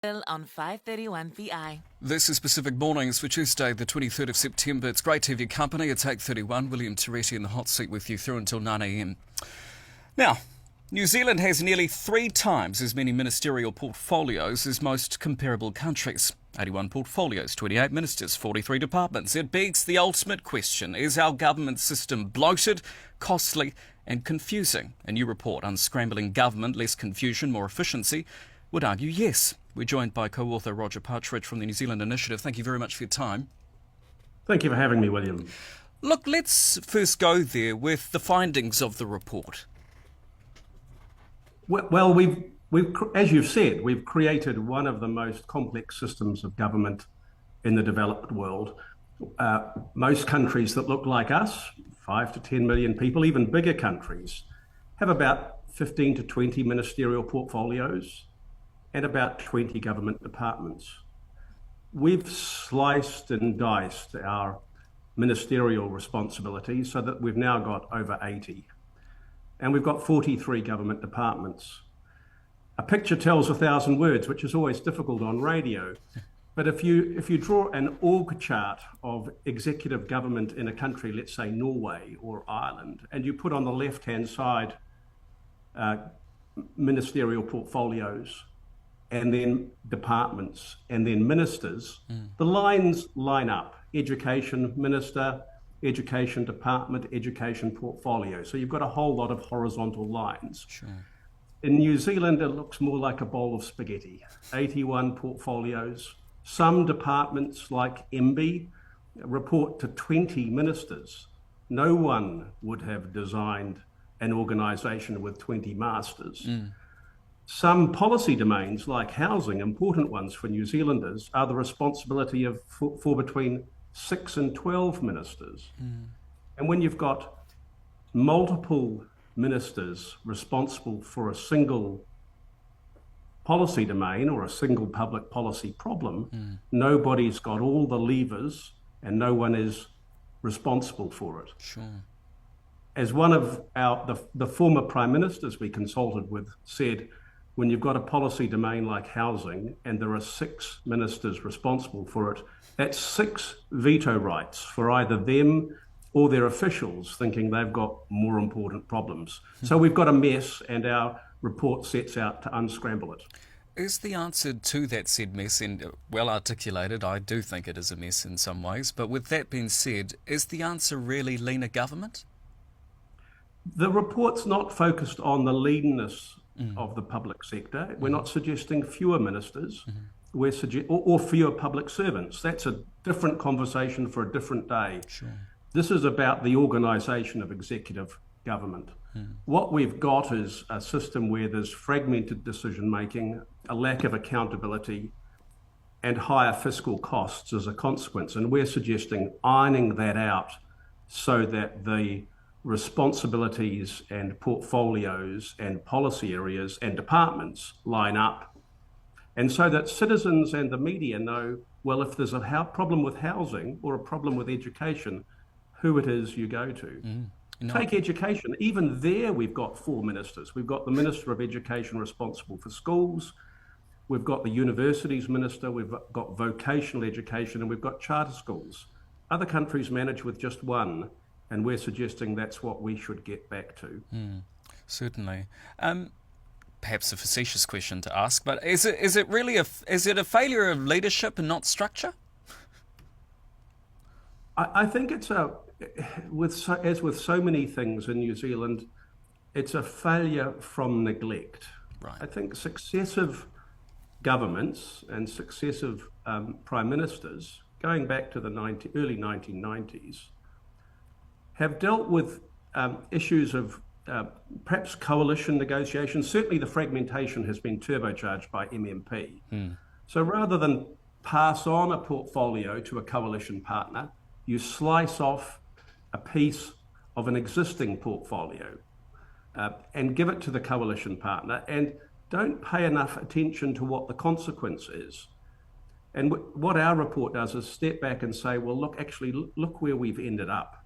On 531 PI. This is Pacific Mornings for Tuesday, the 23rd of September. It's great to have your company. It's 8:31. William Terite in the hot seat with you through until 9 a.m. Now, New Zealand has nearly 3 times as many ministerial portfolios as most comparable countries. 81 portfolios, 28 ministers, 43 departments. It begs the ultimate question: is our government system bloated, costly and confusing? A new report, Unscrambling Government, Less Confusion, More Efficiency, would argue yes. We're joined by co-author Partridge from the New Zealand Initiative. Thank you very much for your time. Thank you for having me, William. Look, let's first go there with the findings of the report. Well, we've as you've said, we've created one of the most complex systems of government in the developed world. Most countries that look like us, 5 to 10 million people, even bigger countries, have about 15 to 20 ministerial portfolios and about 20 government departments. We've sliced and diced our ministerial responsibilities so that we've now got over 80. And we've got 43 government departments. A picture tells 1,000 words, which is always difficult on radio. But if you draw an org chart of executive government in a country, let's say Norway or Ireland, and you put on the left-hand side ministerial portfolios, and then departments, and then ministers, the lines line up. Education minister, education department, education portfolio. So you've got a whole lot of horizontal lines. Sure. In New Zealand, it looks more like a bowl of spaghetti. 81 portfolios. Some departments, like MB, report to 20 ministers. No one would have designed an organisation with 20 masters. Some policy domains, like housing, important ones for New Zealanders, are the responsibility of for between 6 and 12 ministers. And when you've got multiple ministers responsible for a single policy domain or a single public policy problem, nobody's got all the levers and no one is responsible for it. Sure. As one of the former prime ministers we consulted with said, when you've got a policy domain like housing and there are 6 ministers responsible for it, that's 6 veto rights for either them or their officials thinking they've got more important problems. So we've got a mess, and our report sets out to unscramble it. Is the answer to that said mess, and well articulated, I do think it is a mess in some ways, but with that being said, is the answer really leaner government? The report's not focused on the leanness of the public sector. We're not suggesting fewer ministers, or fewer public servants. That's a different conversation for a different day. Sure. This is about the organisation of executive government. What we've got is a system where there's fragmented decision making, a lack of accountability, and higher fiscal costs as a consequence. And we're suggesting ironing that out so that the responsibilities and portfolios and policy areas and departments line up, and so that citizens and the media know, well, if there's a problem with housing or a problem with education, who it is you go to. Take education. Even there we've got 4 ministers. We've got the Minister of Education responsible for schools, we've got the universities minister, we've got vocational education, and we've got charter schools. Other countries manage with just 1. And we're suggesting that's what we should get back to. Certainly. Perhaps a facetious question to ask, but is it really a failure of leadership and not structure? I think it's as with so many things in New Zealand, it's a failure from neglect. Right. I think successive governments and successive prime ministers, going back to the early 1990s, have dealt with issues of perhaps coalition negotiations. Certainly the fragmentation has been turbocharged by MMP. So rather than pass on a portfolio to a coalition partner, you slice off a piece of an existing portfolio and give it to the coalition partner, and don't pay enough attention to what the consequence is. And what our report does is step back and say, well, look where we've ended up.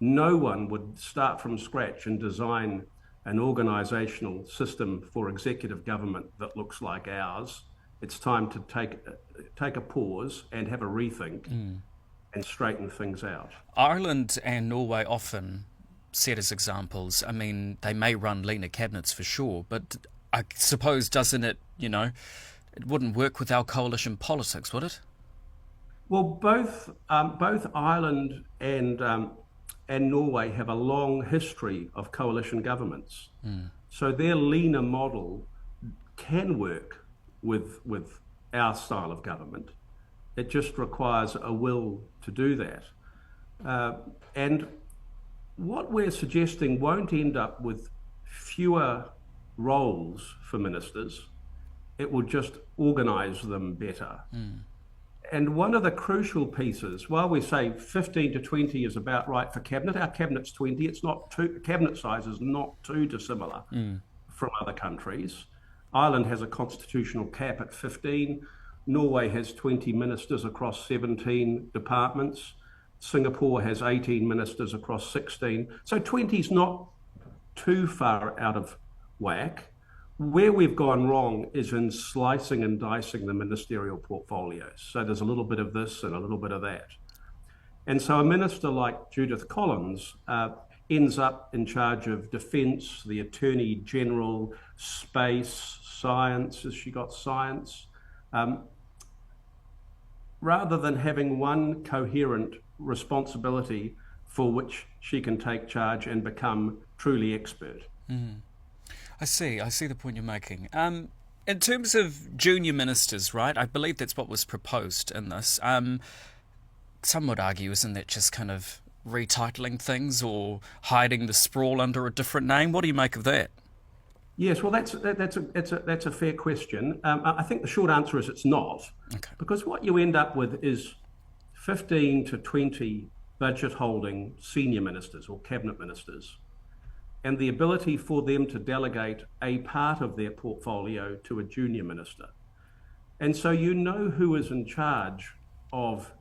No one would start from scratch and design an organisational system for executive government that looks like ours it's time to take a pause and have a rethink and straighten things out. Ireland and Norway often set as examples. I mean, they may run leaner cabinets for sure, but I suppose, doesn't it, it wouldn't work with our coalition politics, would it? Well, both Ireland and Norway have a long history of coalition governments, so their leaner model can work with our style of government. It just requires a will to do that, and what we're suggesting won't end up with fewer roles for ministers. It will just organise them better. And one of the crucial pieces, while we say 15 to 20 is about right for cabinet, our cabinet's 20. It's not too, cabinet size is not too dissimilar from other countries. Ireland has a constitutional cap at 15. Norway has 20 ministers across 17 departments. Singapore has 18 ministers across 16. So 20 is not too far out of whack. Where we've gone wrong is in slicing and dicing the ministerial portfolios. So there's a little bit of this and a little bit of that. And so a minister like Judith Collins ends up in charge of defence, the Attorney General, space, science. Has she got science? Rather than having one coherent responsibility for which she can take charge and become truly expert. I see the point you're making. In terms of junior ministers, right, I believe that's what was proposed in this. Some would argue, isn't that just kind of retitling things or hiding the sprawl under a different name? What do you make of that? Yes, well, that's a fair question. I think the short answer is it's not, because what you end up with is 15 to 20 budget-holding senior ministers or cabinet ministers, and the ability for them to delegate a part of their portfolio to a junior minister. And so who is in charge of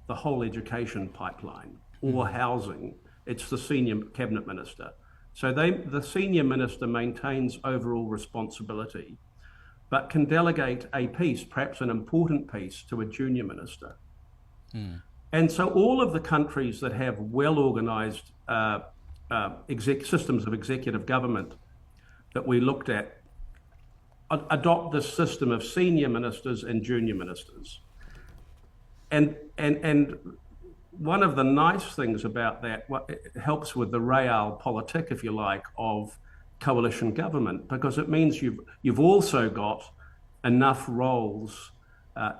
the whole education pipeline or housing. It's the senior cabinet minister. So the senior minister maintains overall responsibility, but can delegate a piece, perhaps an important piece, to a junior minister. And so all of the countries that have well-organised systems of executive government that we looked at adopt this system of senior ministers and junior ministers. And one of the nice things about that, it helps with the realpolitik, if you like, of coalition government, because it means you've also got enough roles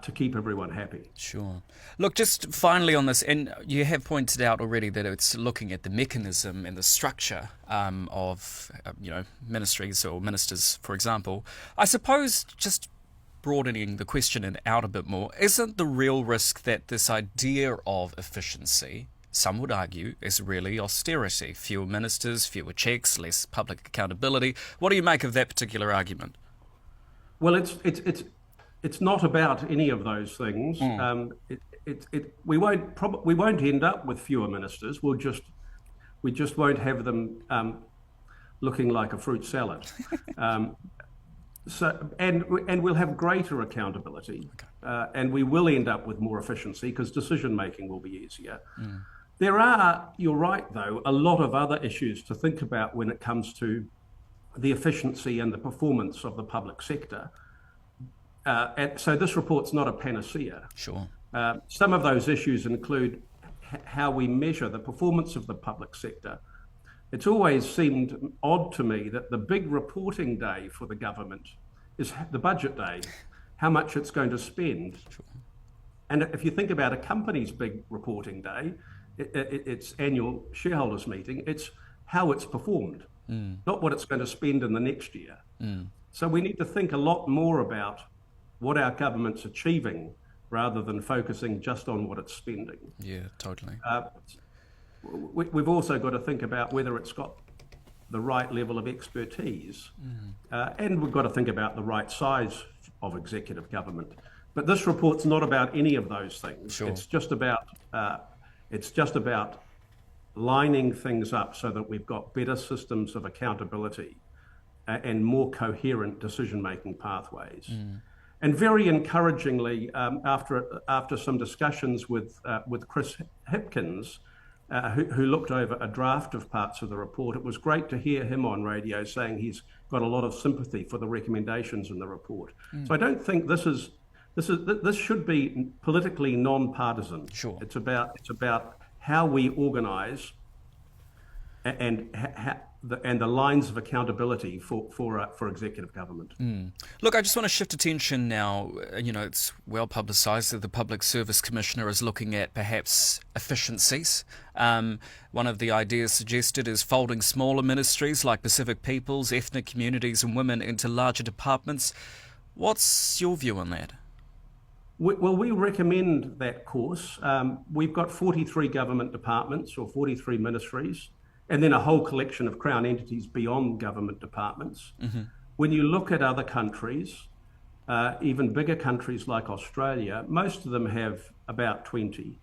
to keep everyone happy. Sure. Look, just finally on this, and you have pointed out already that it's looking at the mechanism and the structure of, ministries or ministers, for example. I suppose just broadening the question out a bit more, isn't the real risk that this idea of efficiency, some would argue, is really austerity? Fewer ministers, fewer checks, less public accountability. What do you make of that particular argument? Well, it's not about any of those things. We won't end up with fewer ministers. We just won't have them looking like a fruit salad. And we'll have greater accountability, and we will end up with more efficiency because decision making will be easier. There are, you're right though, a lot of other issues to think about when it comes to the efficiency and the performance of the public sector. And so this report's not a panacea. Sure. Some of those issues include how we measure the performance of the public sector. It's always seemed odd to me that the big reporting day for the government is the budget day, how much it's going to spend. Sure. And if you think about a company's big reporting day, its annual shareholders meeting, it's how it's performed, not what it's going to spend in the next year. So we need to think a lot more about what our government's achieving rather than focusing just on what it's spending. Yeah, totally. We've also got to think about whether it's got the right level of expertise, and we've got to think about the right size of executive government. But this report's not about any of those things. Sure. It's just about lining things up so that we've got better systems of accountability and more coherent decision-making pathways. And very encouragingly, after some discussions with Chris Hipkins, who looked over a draft of parts of the report, it was great to hear him on radio saying he's got a lot of sympathy for the recommendations in the report. So I don't think this should be politically non-partisan. Sure. It's about how we organise and the lines of accountability for executive government. Look, I just want to shift attention now. It's well publicised that the Public Service Commissioner is looking at perhaps efficiencies. One of the ideas suggested is folding smaller ministries like Pacific peoples, ethnic communities and women into larger departments. What's your view on that? Well, we recommend that course. We've got 43 government departments or 43 ministries, and then a whole collection of Crown entities beyond government departments. Mm-hmm. When you look at other countries, even bigger countries like Australia, most of them have about 20.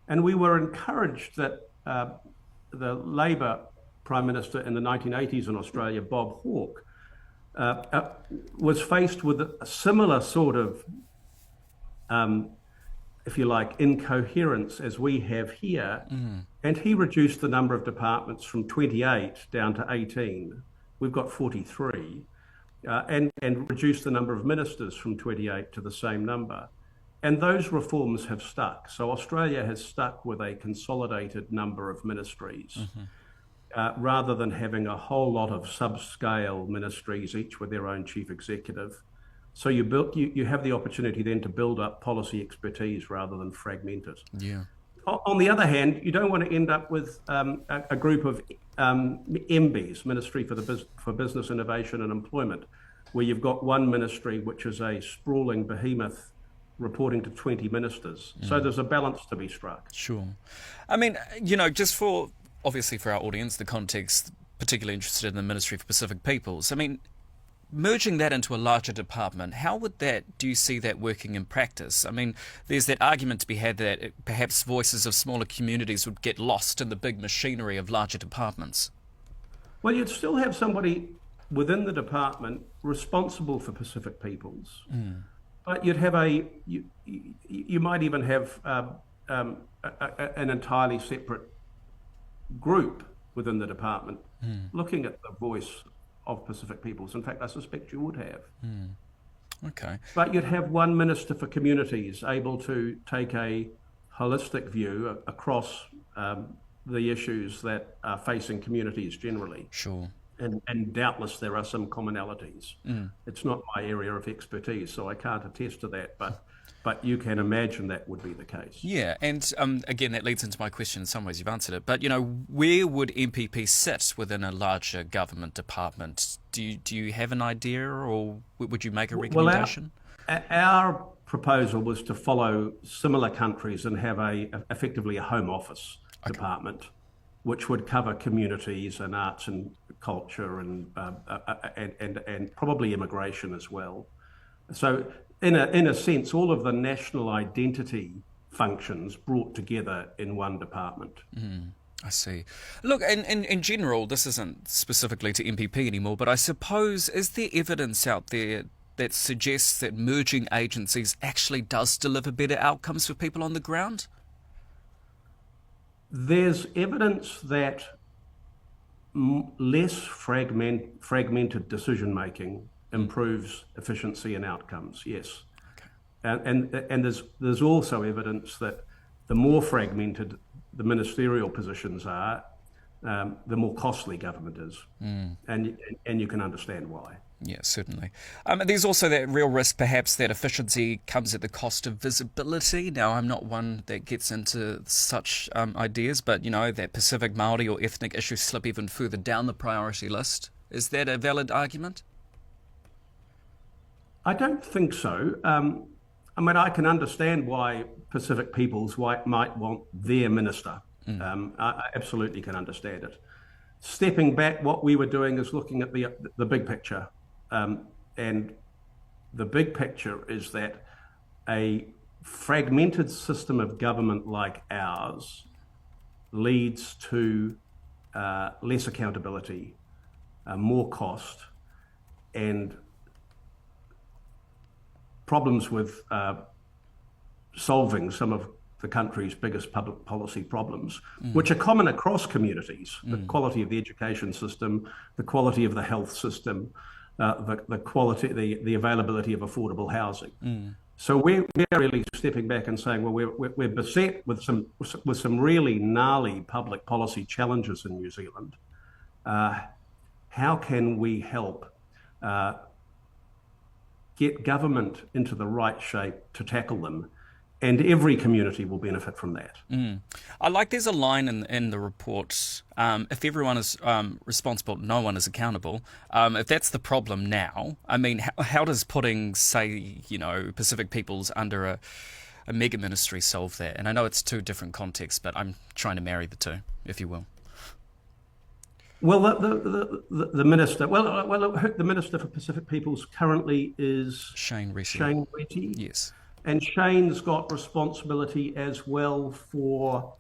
And we were encouraged that the Labor Prime Minister in the 1980s in Australia, Bob Hawke, was faced with a similar sort of, if you like, incoherence as we have here. Mm. And he reduced the number of departments from 28 down to 18. We've got 43. And reduced the number of ministers from 28 to the same number. And those reforms have stuck. So Australia has stuck with a consolidated number of ministries, rather than having a whole lot of subscale ministries, each with their own chief executive. So you have the opportunity then to build up policy expertise rather than fragment it. Yeah. On the other hand, you don't want to end up with a group of MBs, Ministry for Business Innovation and Employment, where you've got one ministry which is a sprawling behemoth reporting to 20 ministers. So there's a balance to be struck. Sure. I mean, just obviously for our audience, the context, particularly interested in the Ministry for Pacific Peoples, I mean, merging that into a larger department, do you see that working in practice? I mean, there's that argument to be had that perhaps voices of smaller communities would get lost in the big machinery of larger departments. Well, you'd still have somebody within the department responsible for Pacific peoples, but you'd have you might even have an entirely separate group within the department looking at the voice of Pacific peoples. In fact, I suspect you would have. Okay. But you'd have one Minister for Communities able to take a holistic view across the issues that are facing communities generally. Sure. And doubtless there are some commonalities. It's not my area of expertise, so I can't attest to that, but you can imagine that would be the case. Yeah, and again, that leads into my question. In some ways, you've answered it. But where would MPP sit within a larger government department? Do you have an idea, or would you make a recommendation? Well, our proposal was to follow similar countries and have effectively a Home Office department, which would cover communities and arts and culture and probably immigration as well. So, in a sense, all of the national identity functions brought together in one department. I see. Look, in general, this isn't specifically to MPP anymore, but I suppose, is there evidence out there that suggests that merging agencies actually does deliver better outcomes for people on the ground? There's evidence that less fragmented decision-making improves efficiency and outcomes, yes. Okay. And there's also evidence that the more fragmented the ministerial positions are, the more costly government is. And you can understand why. Yeah, certainly. There's also that real risk, perhaps, that efficiency comes at the cost of visibility. Now, I'm not one that gets into such ideas, but, that Pacific Māori or ethnic issues slip even further down the priority list. Is that a valid argument? I don't think so. I can understand why Pacific peoples might want their minister. I absolutely can understand it. Stepping back, what we were doing is looking at the big picture. And the big picture is that a fragmented system of government like ours leads to less accountability, more cost, and problems with solving some of the country's biggest public policy problems, which are common across communities: the quality of the education system, the quality of the health system, the quality, the availability of affordable housing. So we're really stepping back and saying, well, we're beset with some really gnarly public policy challenges in New Zealand. How can we help get government into the right shape to tackle them? And every community will benefit from that. I like there's a line in the report, if everyone is responsible, no one is accountable. If that's the problem now, I mean, how does putting, say, Pacific peoples under a mega ministry solve that? And I know it's two different contexts, but I'm trying to marry the two, if you will. Well, the minister, the Minister for Pacific Peoples currently is Shane Reti. Yes. And Shane's got responsibility as well for,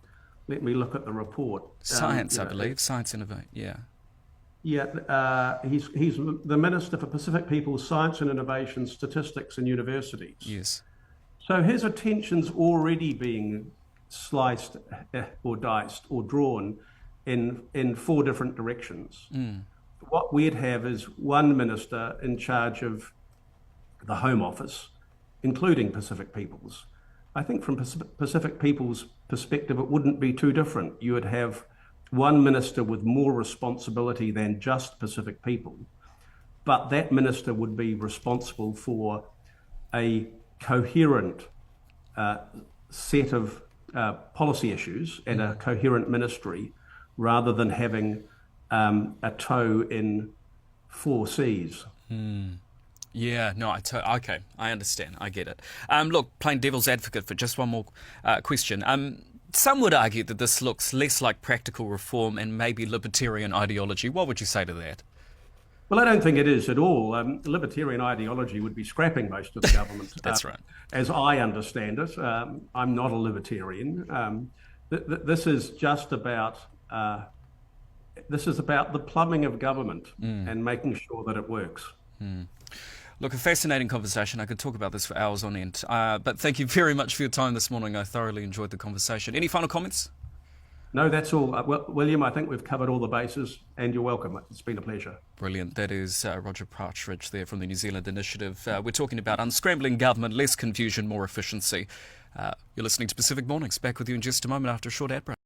let me look at the report. Science, I believe. Science Innovate, yeah. Yeah, he's the Minister for Pacific Peoples, Science and Innovation, Statistics and Universities. Yes. So his attention's already being sliced or diced or drawn in four different directions. What we'd have is one minister in charge of the Home Office, including Pacific Peoples. I think from Pacific Peoples' perspective, it wouldn't be too different. You would have one minister with more responsibility than just Pacific People, but that minister would be responsible for a coherent set of policy issues and a coherent ministry, rather than having a toe in four seas. Yeah, no, okay, I understand, I get it. Look, playing devil's advocate for just one more question. Some would argue that this looks less like practical reform and maybe libertarian ideology. What would you say to that? Well, I don't think it is at all. Libertarian ideology would be scrapping most of the government. That's right. As I understand it, I'm not a libertarian. This is just about the plumbing of government and making sure that it works. Look, a fascinating conversation. I could talk about this for hours on end. But thank you very much for your time this morning. I thoroughly enjoyed the conversation. Any final comments? No, that's all. William, I think we've covered all the bases, and you're welcome. It's been a pleasure. Brilliant. That is Roger Partridge there from the New Zealand Initiative. We're talking about unscrambling government, less confusion, more efficiency. You're listening to Pacific Mornings. Back with you in just a moment after a short ad break.